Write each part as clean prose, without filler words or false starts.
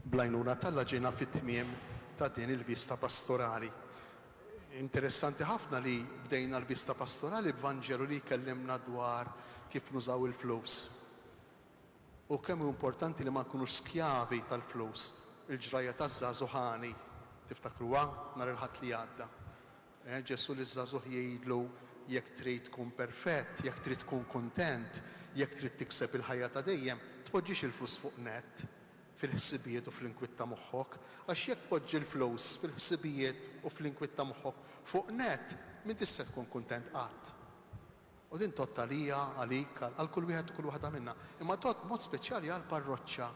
Blajnuna Talla ġejna fit-tmiem ta' din il-vista pastorali. Interessanti ħafna li bdejna l-vista pastorali b'Vanġelu li kellimna dwar kif nużaw il-flus. U kemm importanti li ma nkunux skjavi tal-flus, il-ġraja taż-żagħżugħani. Tiftakruha nhar il-ħadd li għadda. Ġesu liż-żagħżugħ jgħidlu jekk trid tkun perfett, jekk trid tkun kuntent, jekk trid tikseb il-ħajja ta' dejjem, tpoġġix il-flus fuq nett fil-ħsibijiet u fl-inkwitt ta' moħħok, għax jekk tpoġġi l-flus fil-ħsibijiet u fl-inkwitt ta' moħħok fuq nett, min tista' tkun kuntent qatt. U din tot għalija, għalik, għal kull wieħed u kull waħda minnha, imma tot mod speċjali għal parroċċa.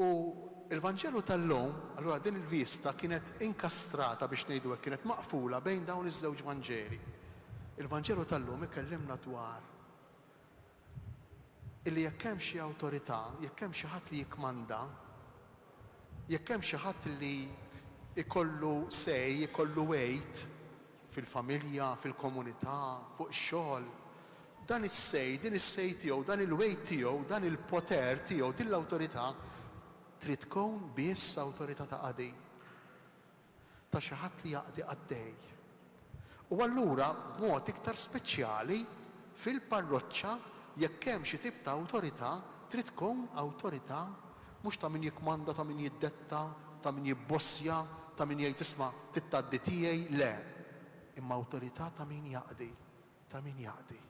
U il-Vanġelu tal-lum, allura din il-vista kienet inkastrata biex ngħidu hekk, kienet maqfula bejn dawn iż-żewġ Vanġeli. Il-Vanġelu tal-lum ikellimna dwar illi jekk hemm xi awtorità, jekk hemm xi ħadd li jikkmanda, jekk hemm xi ħadd li ikollu sej, ikollu weight fil-familja, fil-komunità, fuq ix-xogħol, dan is-sej, din is-sej tiegħu, dan il-weight tiegħu, dan il-poter tiegħu, din l-awtorità trid tkun biss awtorità ta' qadi. Ta' xi ħadd li jaqdi għaddej. U allura b'mod iktar speċjali fil-parroċċa jekk hemm xi tip ta' awtorità, trid tkun awtorità mhux ta' min jikkmanda, ta' min jiddetta, ta' min jibbossja, ta' min jgħid isma' tittaddi tiegħi, le. Imma awtorità ta' min jaqdi, ta' min jaqdi.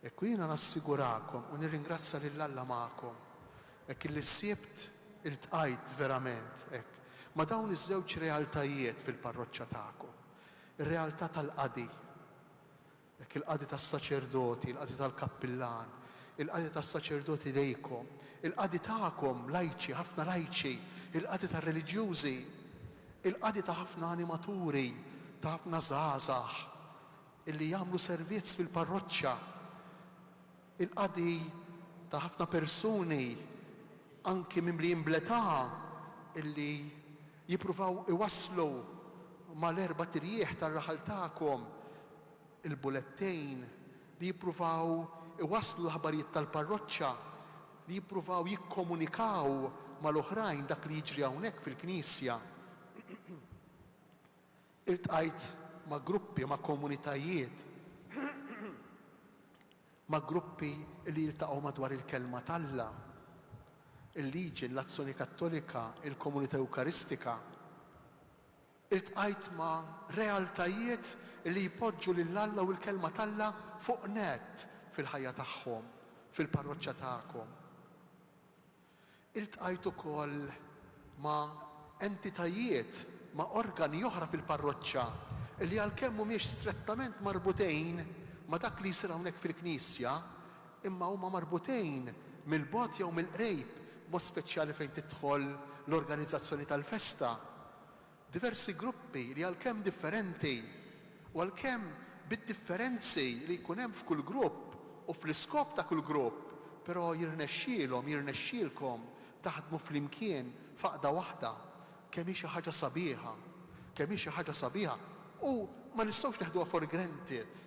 Ekku jiena nassigurakom u nirringrazzja lil Alla magħkom. Hekk illi ssibt iltqajt verament hekk ma' dawn iż-żewġ realtajiet fil-parroċċa tagħkom. Ir-realtà tal-qadi. Hekk il-qadi tas-saċerdoti, il-qadi tal-kappillan, il-qadi tas-saċerdoti lejkom, il-qadi tagħkom lajċi, ħafna lajċi, il-qadi tar-reliġjużi, il-qadi ta' ħafna animaturi, ta' ħafna żgħażagħ illi jagħmlu servizz fil-parroċċa, il-qadi ta' ħafna persuni anki mimlijin bl-età illi jippruvaw iwasslu mal-erba' tirjieħ tar-raħal tagħkom il-bulettejn li jippruvaw iwasslu l-ħabarijiet tal-parroċċa, li jippruvaw jikkomunikaw mal-oħrajn dak li jiġri hawnhekk fil-Knisja. Iltqajt ma' gruppi, ma' komunitajiet, ma' gruppi li jiltaqgħu madwar il-kelma t'Alla, il-liġi, l-azzjoni kattolika, il-komunità eukaristika. Iltqajt ma' realtajiet li jpoġġu lill-Alla u l-kelma t'Alla fuq nett fil-ħajja tagħhom, fil-parroċċa tagħkom. Iltqajt ukoll ma' entitajiet, ma' organi oħra fil-parroċċa li għalkemm mhumiex strettament marbutejn ma' dak li jsir hawnhekk fil-Knisja, imma huma marbutejn mill-bogħod jew mill-qrejb, mod speċjali fejn tidħol l-organizzazzjoni tal-festa. Diversi gruppi li għalkemm differenti u għalkemm bid-differenzi li jkun hemm f'kull grupp u fl-iskop ta' kull grupp, però jirnexxielkom taħdmu flimkien faqda waħda, kemm hi xi ħaġa sabiħa, kemm hi xi ħaġa sabiħa. U ma nistgħux neħduha for granted.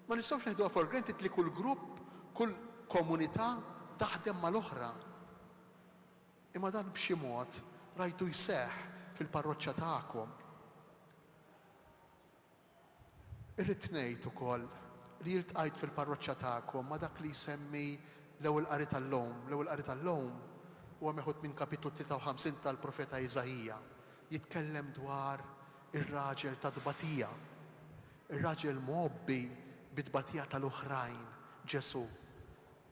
Ma nistgħux neħduha for granted li kull grupp, kull komunità taħdem mal-oħra. Imma dan b'xi mod rajtu jseħħ fil-parroċċa tagħkom. Irrid ngħid ukoll li iltqajt fil-parroċċa tagħkom ma' dak li jsemmi l-ewwel qari tal-lowm. L-ewwel qari tal-lowm huwa meħud minn kapitlu 53 tal-Profeta Iżajija. Jitkellem dwar ir-raġel ta' tbatija. Ir-raġel mgħobbi bit-tbatija tal-oħrajn, Ġesu.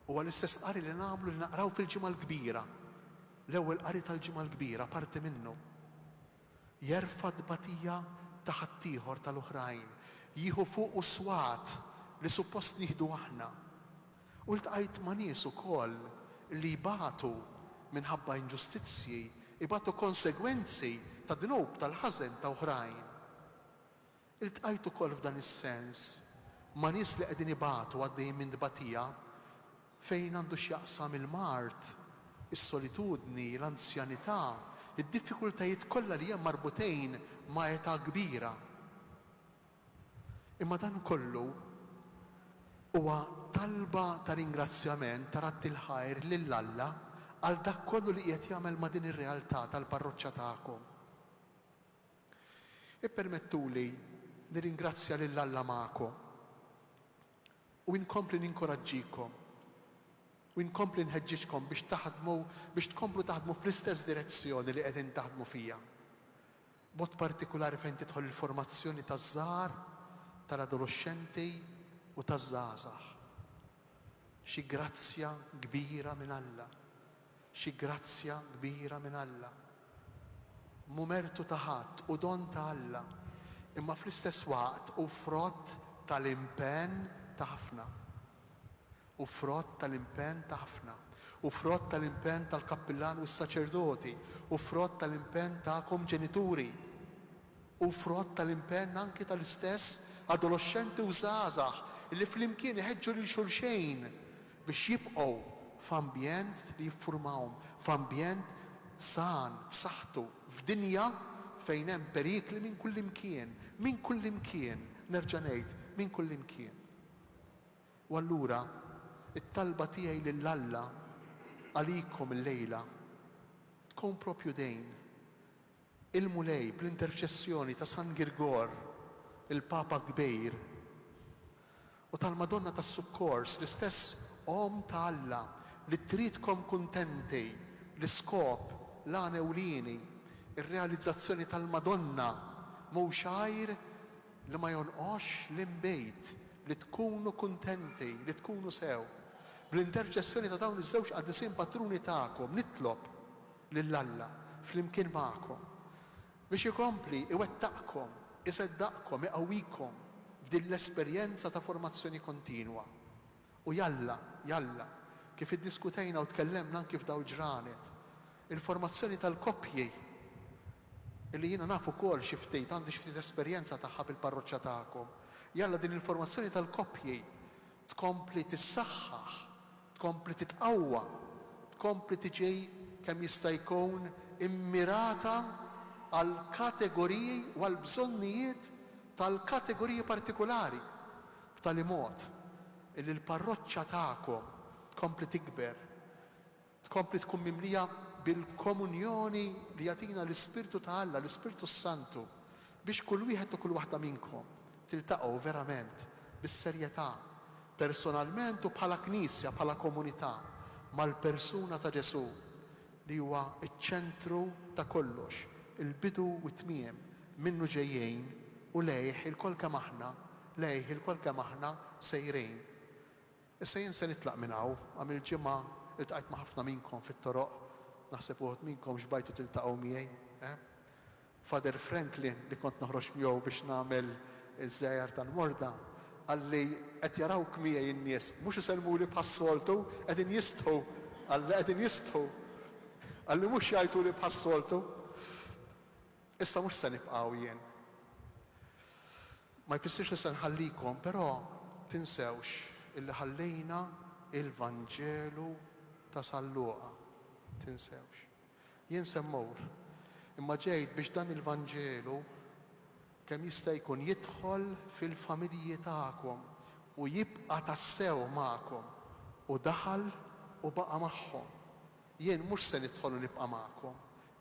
Huwa l-istess qari li nagħmlu li naqraw fil-ġimgħa l-kbira. L-ewwel qari tal-ġimgħa l-kbira parti minnu. Jerfa' tbatija ta' ħaddieħor tal-oħrajn, jieħu fuq swat li suppost nieħdu aħna. U ltqajt ma' nies ukoll li jbagħtu minħabba inġustizzji, ibagħtu konsegwenzi ta' dnub tal-ħażen ta' oħrajn. Iltqajt ukoll f'dan is-sens ma' nies li qegħdin ibagħtu għaddejjin minn tbatija fejn għandu x'jaqsam il-mart, is-solitudni, l-anzjanità, id-diffikultajiet kollha li hemm marbutejn ma' età kbira. Imma dan kollu huwa talba ta' ringrazzjament ta' ratti l-ħajr lill-Alla għal dak kollu li qiegħed jagħmel ma' din ir-realtà tal-parroċċa tagħkom. Ippermettuli nirringrazzja lil Alla magħkom u inkompli ninkoraġġikom u inkompli nħeġġiġkom biex tkomplu taħdmu fl-istess direzzjoni li qegħdin taħdmu fija. Mod partikulari fejn tidħol il-formazzjoni taż-żgħar, tal-adolescenti u taż-żgħażagħ. Xi grazzja kbira minn Alla. Xi grazzja kbira minn Alla. Mu mertu ta' ħadd u don ta' Alla, imma fl-istess waqt u frott tal-impenn ta' ħafna. U frott tal-impenn ta' ħafna. U frott tal-impenn tal-kappillan u s-saċerdoti. U frott tal-impenn ta'kom ġenituri. U frott tal-impenn anki tal-istess adolescenti u żgħażagħ li flimkien iħeġġu lil xulxejn biex jibqgħu f'ambjent li jiffurmawhom, f'ambjent san, f'saħħtu, f'dinja fejn hemm perikli minn kull imkien, nerġa' ngħid, minn kull imkien. U allura it-talba tiegħi lil Alla għalikom illejla tkun propju dejn. Il-mulej bl-interċessjoni ta' San Girgor, il-Papa Kbejr, u tal-Madonna tas-Sukkors, l-istess Om ta' Alla li tridkom kuntenti, l-iskop, l-għan ewlieni, ir-realizzazzjoni tal-Madonna mhux għajr li ma jonqox l-imbejt, li tkunu kuntenti, li tkunu sew. Bl-interċessjoni ta' dawn iż-żewġ qaddisin patruni tagħkom nitlob lill-Alla flimkien magħkom biex ikompli iwettaqkom, iseddaqkom, iqawwikom f'din l-esperjenza ta' formazzjoni kontinwa. U jalla, kif iddiskutejna u tkellemna anki f'daw ġranet, il-formazzjoni tal-koppji illi jiena nafu wkoll xi ftit għandi xi ftit esperjenza tagħha fil-parroċċja tagħkom. Jalla din il-formazzjoni tal-koppji tkompli tissaħħaħ, tkompli titqawwa, tkompli tiġi kemm jista' jkun immirata għal kategoriji u għal bżonnijiet tal-kategoriji partikolari. B'tali mod illi l-parroċċja tagħkom tkompli tikber, tkompli tkun mimlija bil-komunjoni li jagħtina l-Ispirtu ta' Alla, l-Ispirtu Santu, biex kull wieħed u kull waħda minnkom tiltaqgħu verament bis-serjetà, personalment u bħala knisja, bħala komunità, mal-persuna ta' Ġesu li huwa ċ-ċentru ta' kollox, il-bidu u t-tmiem minnu ġejjin u lejh il-kol kemm aħna sejrin. Issa jien se nitlaq minn hawn, għam il-ġimgħa iltqajt ma' ħafna minnkom fit-toroq, naħseb uħud minnkom xbajtu tiltaqgħu miegħi. Father Franklin li kont noħroġ miegħu biex nagħmel iż-żgħar tal-morda, għalli qed jarawk miegħi n-nies, mhux isellmuli bħas-soltu, qegħdin jistgħu, għalli mhux jgħiduli bħas-soltu. Issa mhux se nibqgħu jien. Ma jfissirx li se nħallikom, però tinsewx illi ħallejna il-Vanġelu ta' San Luqa. Tinsewx. Jien semmur, imma ġejt biex dan il-Vanġelu kemm jista' jkun jidħol fil-familji tagħkom u jibqa' tassew magħkom u daħal u baqa' magħhom. Jien mhux se nidħol u nibqa' magħkom,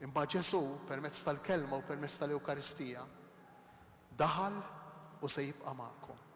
imma Ġesu permezz tal-kelma u permezz tal-Ewkaristija daħal u se jibqa' magħkom.